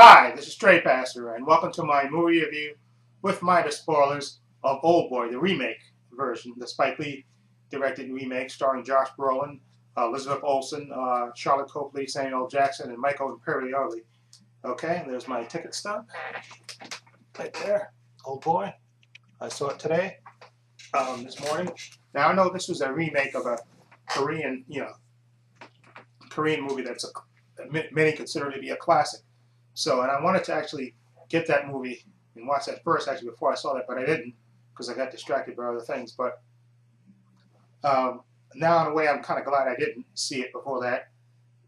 Hi, this is Stray Passer, and welcome to my movie review with minor spoilers of Old Boy, the remake version, the Spike Lee directed remake starring Josh Brolin, Elizabeth Olsen, Charlotte Copley, Samuel L. Jackson, and Michael Imperioli. Okay, there's my ticket stub right there. Old Boy. I saw it today, this morning. Now I know this was a remake of a Korean, Korean movie many consider to be a classic. So, and I wanted to actually get that movie and watch that first, actually, before I saw that, but I didn't because I got distracted by other things. But now, in a way, I'm kind of glad I didn't see it before that.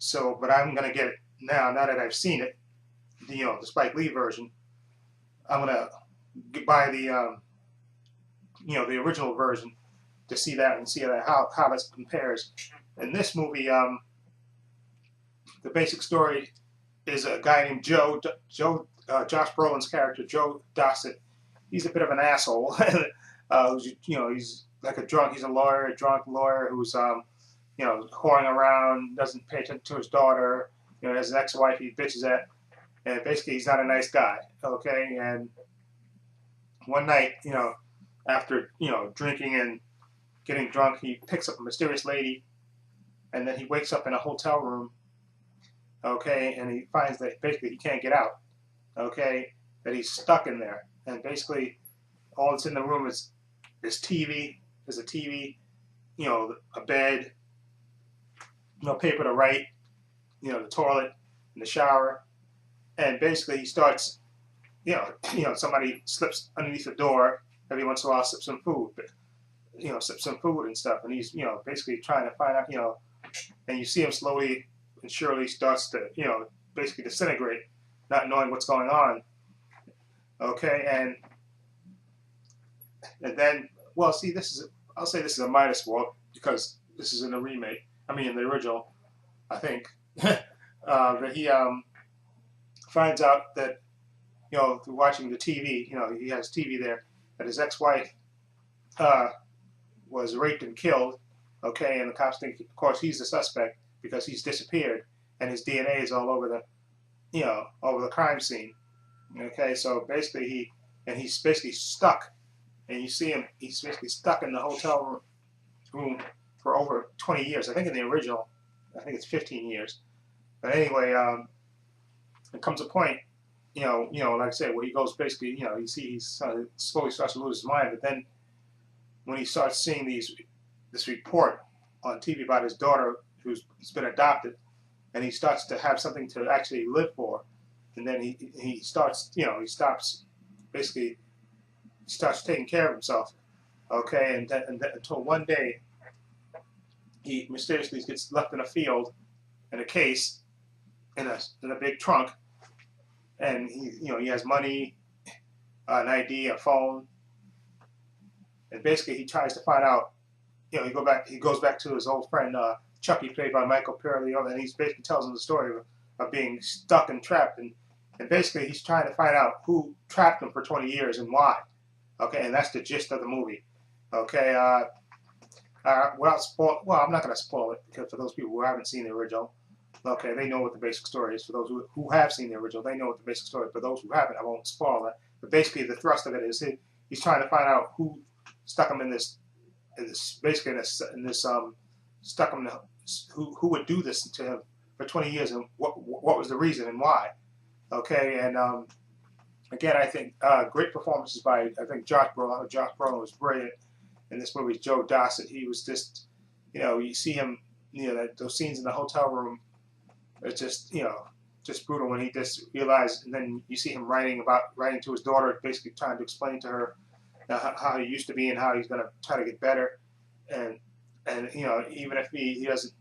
So, but I'm going to get it now that I've seen it, the Spike Lee version. I'm going to buy the the original version to see that and see how this compares. In this movie, the basic story is a guy named Josh Brolin's character, Joe Dossett. He's a bit of an asshole. He's like a drunk. He's a drunk lawyer who's whoring around, doesn't pay attention to his daughter. Has an ex-wife he bitches at, and basically he's not a nice guy. Okay, and one night, after drinking and getting drunk, he picks up a mysterious lady, and then he wakes up in a hotel room. Okay, and he finds that basically he can't get out. Okay, that he's stuck in there, and basically all that's in the room is TV. There's a TV, a bed, paper to write, the toilet, and the shower, and basically he starts, somebody slips underneath the door every once in a while, slips some food, slips some food and stuff, and he's basically trying to find out, and you see him slowly and surely starts to, basically disintegrate, not knowing what's going on. Okay, and then, well, see, I'll say this is a minor spoil because this is in the remake. I mean, in the original, I think. That he finds out that, through watching the TV, he has TV there, that his ex-wife was raped and killed. Okay, and the cops think, of course, he's the suspect because he's disappeared and his DNA is all over the crime scene. Okay, so basically he's basically stuck, and you see him. He's basically stuck in the hotel room for over 20 years. I think in the original, I think it's 15 years. But anyway, there comes a point, like I said, where he goes basically, you see he slowly starts to lose his mind. But then when he starts seeing this report on TV about his daughter who's been adopted, and he starts to have something to actually live for, and then he starts, he stops, basically, he starts taking care of himself, okay, and then until one day, he mysteriously gets left in a field, in a case, in a big trunk, and he has money, an ID, a phone, and basically he tries to find out, he goes back to his old friend, Chucky, played by Michael Imperioli, and he basically tells him the story of being stuck and trapped, and basically he's trying to find out who trapped him for 20 years and why. Okay, and that's the gist of the movie. Okay, without spoil, well, I'm not going to spoil it because for those people who haven't seen the original, okay, they know what the basic story is. For those who have seen the original, they know what the basic story is. For those who haven't, I won't spoil it. But basically, the thrust of it is he's trying to find out who stuck him in this stuck him, who would do this to him for 20 years, and what was the reason and why. Okay, and again, I think great performances by, I think, Josh Brolin. Josh Brolin was brilliant in this movie. Joe Dossett, he was just, you see him, those scenes in the hotel room, it's just, just brutal when he just realized, and then you see him writing to his daughter, basically trying to explain to her how he used to be and how he's going to try to get better, and even if he doesn't,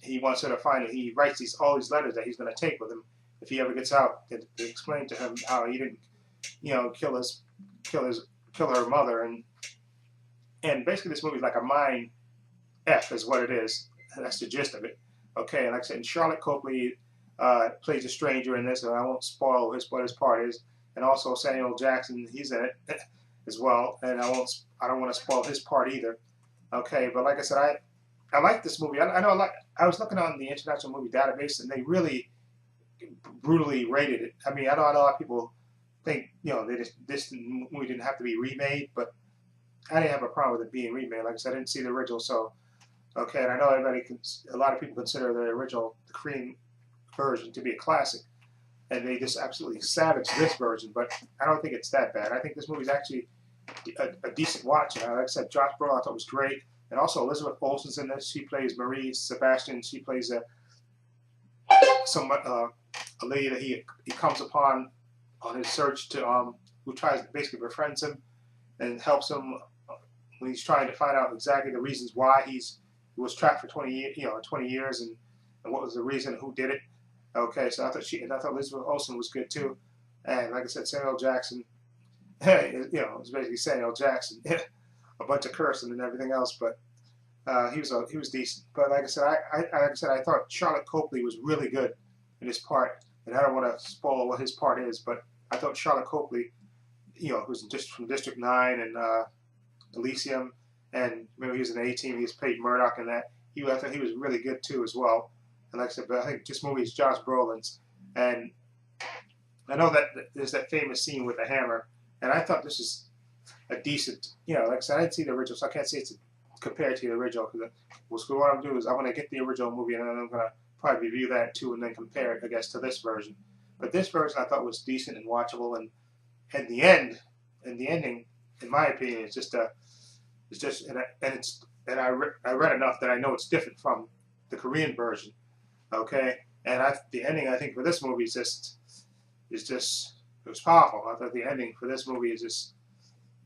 he wants her to find it. He writes all these letters that he's going to take with him if he ever gets out to explain to him how he didn't, kill her mother, and basically this movie is like a mind f is what it is. That's the gist of it. Okay, and like I said, Charlotte Copley plays a stranger in this, and I won't spoil what his part is, and also Samuel Jackson, he's in it as well, and I don't want to spoil his part either. Okay, but like I said, I like this movie. I know I was looking on the International Movie Database, and they really brutally rated it. I mean, I know a lot of people think, you know, this movie didn't have to be remade, but I didn't have a problem with it being remade. Like I said, I didn't see the original, so okay. And I know a lot of people consider the original, the Korean version, to be a classic, and they just absolutely savage this version. But I don't think it's that bad. I think this movie is actually a decent watch. Like I said, Josh Brolin I thought was great, and also Elizabeth Olsen's in this. She plays Marie Sebastian. She plays a lady that he comes upon on his search to who tries to basically befriends him and helps him when he's trying to find out exactly the reasons why he was trapped for 20 years, 20 years, and what was the reason, who did it. Okay, so I thought Elizabeth Olsen was good too, and like I said, Samuel Jackson, it's basically Samuel Jackson, a bunch of cursing and everything else, but he was decent. But like I said, I thought Charlotte Copley was really good in his part, and I don't want to spoil what his part is, but I thought Charlotte Copley, who's just from District 9 and Elysium, and maybe he was in the A-Team. He's played Murdoch in that. I thought he was really good too as well. And like I said, but I think this movie is Josh Brolin's, and I know that there's that famous scene with the hammer, and I thought this is a decent, like I said, I didn't see the original, so I can't say it's compared to the original. Because what I'm doing is I'm going to get the original movie, and then I'm going to probably review that too, and then compare it, I guess, to this version. But this version I thought was decent and watchable, and the ending, in my opinion, I read enough that I know it's different from the Korean version. Okay, and the ending I think for this movie it was powerful. I thought the ending for this movie is just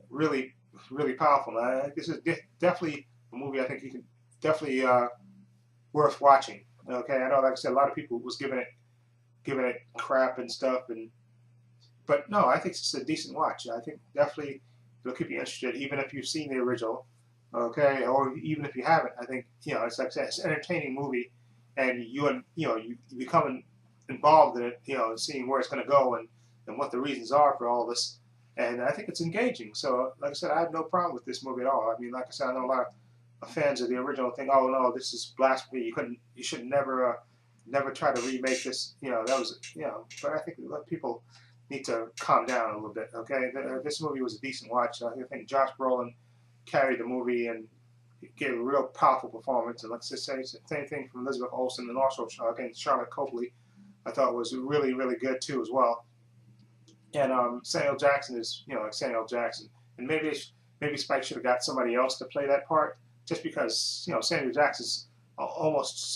really, really powerful. I think this is definitely a movie I think you can definitely worth watching. Okay, I know, like I said, a lot of people was giving it crap and stuff, but no, I think it's a decent watch. I think definitely it'll keep you interested, even if you've seen the original, okay, or even if you haven't. I think it's like I said, it's an entertaining movie, and you become involved in it, and seeing where it's going to go and what the reasons are for all this, and I think it's engaging. So, like I said, I have no problem with this movie at all. I mean, like I said, I know a lot of fans of the original think, oh no, this is blasphemy. You should never try to remake this. But I think people need to calm down a little bit. Okay, this movie was a decent watch. I think Josh Brolin carried the movie and gave a real powerful performance. And let's just say same thing from Elizabeth Olsen, and also again Charlotte Copley, I thought was really, really good too as well. And Samuel Jackson is like Samuel Jackson, and maybe Spike should have got somebody else to play that part, just because Samuel Jackson's almost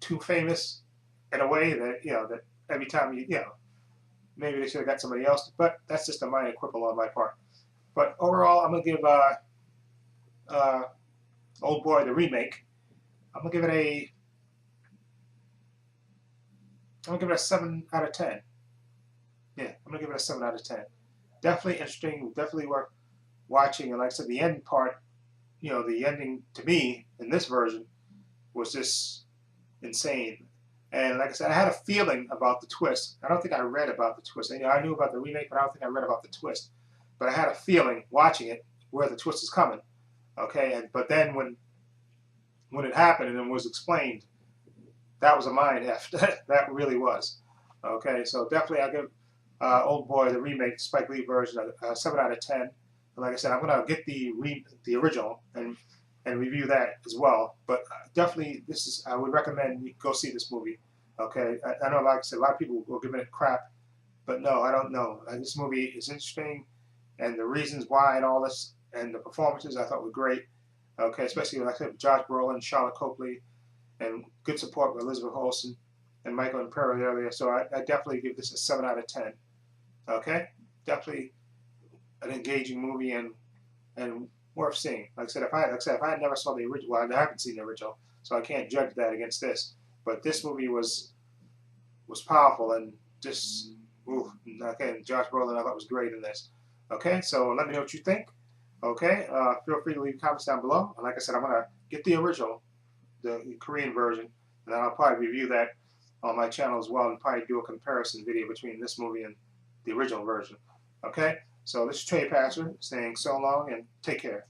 too famous in a way that that every time maybe they should have got somebody else. But that's just a minor quibble on my part. But overall, I'm gonna give Old Boy the remake. I'm gonna give it a 7 out of 10. Yeah, I'm gonna give it a 7 out of 10. Definitely interesting, definitely worth watching. And like I said, the end part, the ending to me in this version was just insane. And like I said, I had a feeling about the twist. I don't think I read about the twist. I knew about the remake, but I don't think I read about the twist. But I had a feeling watching it where the twist is coming. Okay, but then when it happened and it was explained, that was a mind F. That really was. Okay, so definitely I'll give Old Boy the remake, Spike Lee version, a 7 out of 10. And like I said, I'm gonna get the original and review that as well. But definitely, I would recommend you go see this movie. Okay, I know, like I said, a lot of people will give it crap, but no, I don't know. This movie is interesting, and the reasons why and all this, and the performances I thought were great. Okay, especially like I said, Josh Brolin, Charlotte Copley, and good support with Elizabeth Olsen and Michael Imperioli earlier. So I definitely give this a 7 out of 10. Okay, definitely an engaging movie and worth seeing. Like I said, if I never saw the original, well, I haven't seen the original, so I can't judge that against this. But this movie was powerful, and just okay. Josh Brolin I thought was great in this. Okay, so let me know what you think. Okay, feel free to leave comments down below. And like I said, I'm gonna get the original, the Korean version, and then I'll probably review that on my channel as well, and probably do a comparison video between this movie and the original version. Okay, so this is Trey Passer saying so long and take care.